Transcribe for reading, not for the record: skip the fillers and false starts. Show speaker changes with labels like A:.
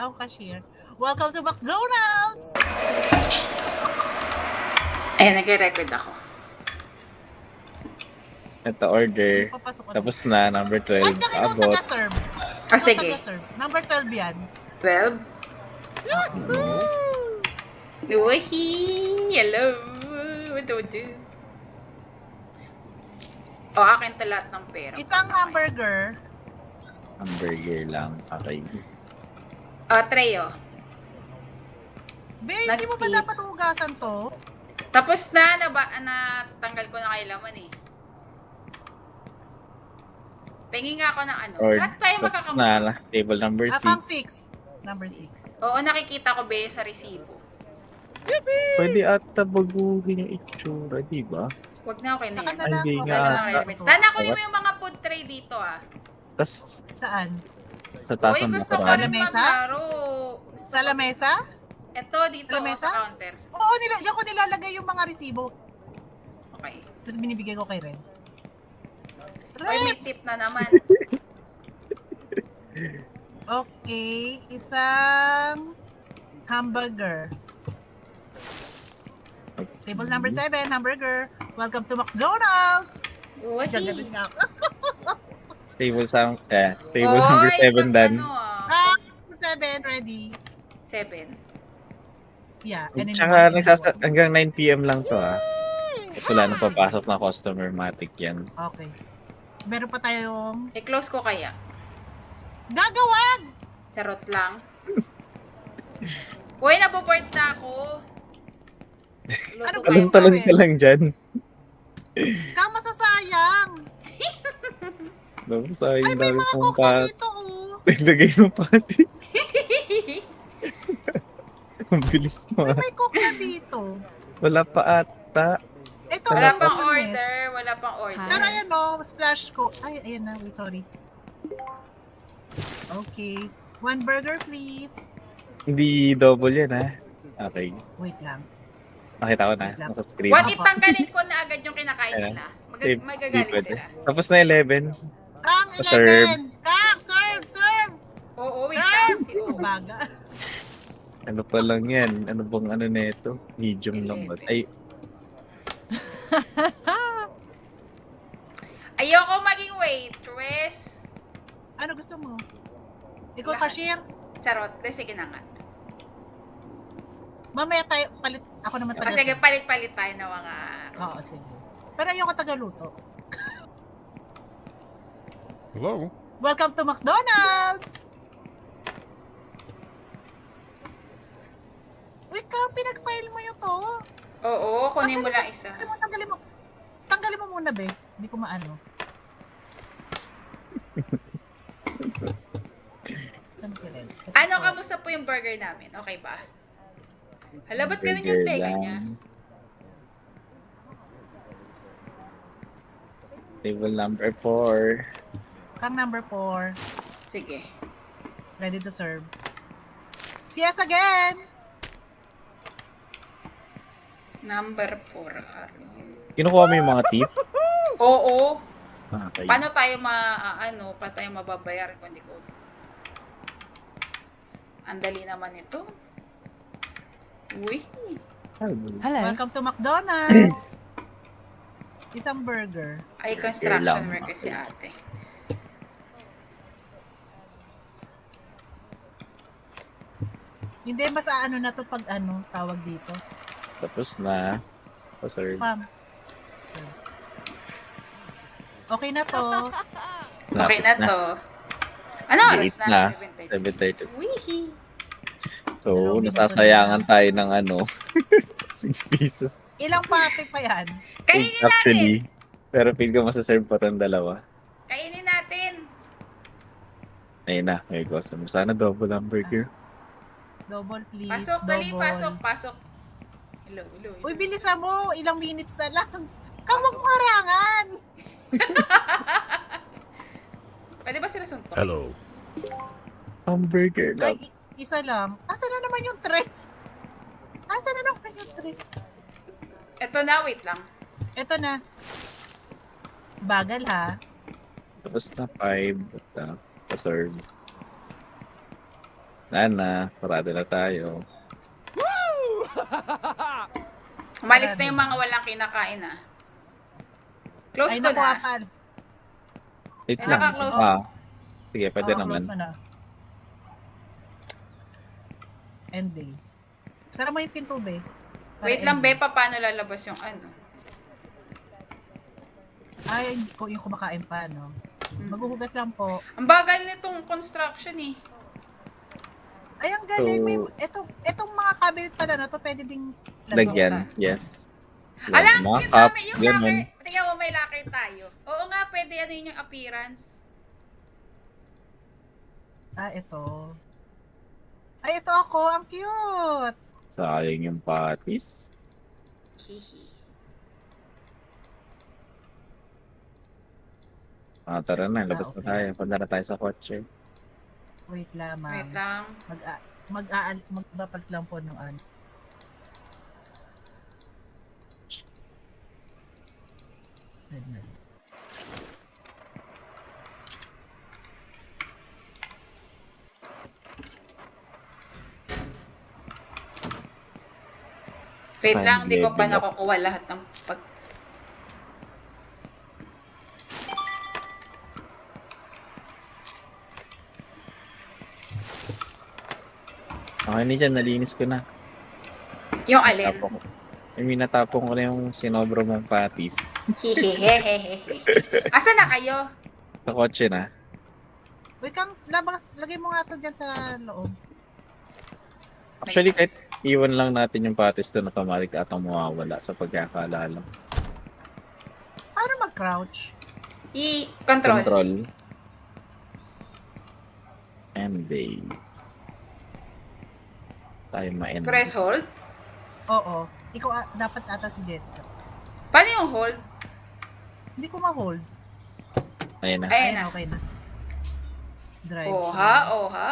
A: Ang cashier. Welcome to McDonald's!
B: Ayan, nagre-record ako.
C: Ito order.
A: Papasok ko
C: Tapos na, number 12.
A: Ay, ikaw
C: Abot.
A: taga-serve.
B: Ah,
A: Ikaw
B: sige.
A: taga-serve. Number 12 yan.
B: 12? Uhi! Hello! What do we do? O, akin to lahat ng pera.
A: Isang hamburger.
C: Hamburger lang. Okay.
B: O, tray, o.
A: Be, hindi mo ba
B: Nag-tip.
A: dapat hugasan to?
B: Tapos na, natanggal ko na kay laman eh. Pengi nga ako ng ano.
C: Or,
B: Lahat tayo
C: tapos
B: magkakamukha.
C: na, table number 6.
A: Pang 6. Number 6.
B: Oo, nakikita ko ba sa resibo.
C: Pwede ata baguhin yung itsura, di ba?
B: Huwag na, okay na
A: Saka
B: yan.
A: na lang.
C: Hindi
A: Okay
C: nga.
A: na lang.
B: Requirements. Sana kunin mo yung mga food tray dito ah.
C: Tapos,
A: Saan?
C: sa taas
B: Uy,
C: ng
B: gusto ko
A: Sa
B: rin
C: nakaraan.
A: lamesa?
B: maglaro.
A: Sa lamesa?
B: Ito, dito
A: Sa lamesa?
B: sa counters.
A: Oo, diyan ko nilalagay yung mga resibo.
B: Okay.
A: Tapos binibigay ko kay Red.
B: Uy, may
A: Red!
B: tip na naman.
A: Okay, isang hamburger. Table number 7, hamburger. Welcome to McDonald's!
B: Uy.
A: Gagaling nga ako.
C: Table table number 7 dan.
B: Ano,
A: Ah, 7, ready.
B: 7.
A: Yeah.
C: Tsaka hanggang 9 PM lang to Tapos wala nang papasok na customer, matic yan.
A: Okay. Meron pa tayong...
B: I-close ko kaya.
A: Gagawag!
B: Charot lang. Uy, naboboard na ako. Luto
A: Ano
B: tayo
A: ba?
C: Talon
A: gawin?
C: ka lang dyan.
A: Kama sasayang!
C: Tapos
A: Ay,
C: ayun,
A: may
C: dami
A: mga
C: pong
A: cook na
C: pat.
A: dito, oh.
C: Naglagay ng pati. Ang bilis mo.
A: May cook na dito.
C: Wala pa ata.
A: Ito,
B: Wala
A: oh,
B: pang
A: fullness.
B: order. Wala pang order.
A: Pero ayan, oh, splash ko. Ay, ayan na. Wait, sorry. Okay. 1 burger, please.
C: Hindi double yan Okay.
A: Wait lang.
C: Nakita ko na.
A: Wait lang.
C: Nasa screen.
B: What
A: Apa.
B: if tanggalin ko na agad yung kinakain
C: Ayan.
B: nila?
C: Hindi
B: Magagalit
C: pwede.
B: sila.
C: Tapos na 11.
A: Kang,
C: Serve.
A: 11! Kang, serve, serve!
B: Oo, wait
A: Serve!
B: lang. Si O.
A: Baga.
C: Ano pa lang yan? Ano bang ano nito? Medium lang ba?
B: 11.
C: Ay,
B: Ayoko maging waitress.
A: Ano gusto mo? Ikaw,
B: Lahat.
A: cashier?
B: Charot. De, sige na nga.
A: Mamaya tayo, palit. Ako naman
B: O,
A: taga
B: sige, palit-palit tayo ng mga...
A: Oo, sige. Pero ayoko tagaluto.
D: Hello?
A: Welcome to McDonald's! Uy, ka, pinag-file mo yun to.
B: Oo, kunin mo lang isa.
A: Tanggalin mo. Tanggalin mo muna, be. Hindi ko maano. Saan si Red? Ito
B: Ano,
A: po.
B: kamusta po yung burger namin? Okay ba? Hala, ba't ganun yung
C: burger
B: tega
C: lang.
B: niya?
C: Table number 4.
A: Kang number 4.
B: Sige.
A: Ready to serve. Yes again!
B: Number 4 are you?
C: Kinukuha mo yung mga tip?
B: Oo.
C: Okay.
B: Paano tayo paano tayo mababayar kung hindi ko... Ang dali naman ito. Uy.
E: Hello.
A: Welcome to McDonald's! Isang burger.
B: Ay,
C: lang.
B: construction worker si ate.
A: Hindi, mas ano na to pag ano, tawag dito.
C: Tapos na. Pa-serve.
A: Pam. Okay na to.
B: Okay na to. Ano oras
C: Late
B: na?
C: na.
B: 7:30.
C: 7:30.
B: Wihi.
C: So,
A: Dalawang
C: nasasayangan
A: minuto
C: tayo ng 6 pieces.
A: Ilang pati pa yan?
B: Kainin natin.
C: Actually. Pero feel ko masaserve pa rin dalawa.
B: Kainin natin.
C: Ayun na, may customer. Sana double hamburger.
A: Double please,
B: Pasok,
A: double.
B: dali, pasok, pasok. Hello, hello, hello.
A: Uy, bilisan mo. Ilang minutes na lang. Kamag marangan.
B: Pwede ba sila suntok?
D: Hello.
C: Hamburger lang.
A: Ay, isa lang. Asa na naman yung tray? Asa na naman yung tray?
B: Ito na, wait lang.
A: Ito na. Bagal ha.
C: Tapos na 5. Pa-serve. Wala na, parado na tayo.
B: Umalis na yung mga walang kinakain ah. Close
A: Ay,
B: ko
A: naku,
B: na.
A: Apan.
C: Wait
B: Ay,
C: lang.
B: naka-close.
C: Sige, pwede naman.
A: Close mo na. End day. Sara mo yung pinto, be. Para
B: Wait
A: end
B: lang,
A: day.
B: Bepa, paano lalabas yung ano?
A: Ay, yung kumakain pa, no? Maghuhugas lang po.
B: Ang bagal nitong construction eh.
A: Ay, ang galing. May,
C: So,
A: etong mga cabinet pala na to, pwede ding
C: lagyan.
B: Buksan.
C: Yes.
B: Alam,
C: Mga
B: yung
C: cup,
B: dami, yung
C: ganun.
B: locker. Tingnan mo, may locker tayo. Oo nga, pwede ano yun yung appearance.
A: Ito. Ay, ito ako. Ang cute.
C: Sayang yung patis.
B: Hihi.
C: Tara na, labas na
A: Okay.
C: tayo. Punta na tayo sa kotse.
A: Wait lamang.
B: Wait lang.
A: Magbapat lang po ng ano.
B: Wait
C: Fine,
B: lang, hindi ko pa
C: level up.
B: nakukuha lahat ng pag...
C: Okay na dyan, nalinis ko na.
B: Yung alin.
C: Natapong, natapong ko na yung sinobro mong patis.
B: Hihihehehehe. Asa na kayo?
C: Sa kotse na.
A: Wait kang, lagay mo nga ito dyan sa loob.
C: Actually, kahit iwan lang natin yung patis doon, automatic atang mawawala sa pagkakaalala.
A: Paano mag-crouch?
B: I-control.
C: Control. And they... Tayo ma-end.
B: Press hold.
A: Oo. Ikaw dapat ata si Jessica.
B: Paano yung hold?
A: Hindi ko ma-hold.
C: Ayan na.
B: Ayan na.
A: Okay na. Drive.
B: Oha, oha.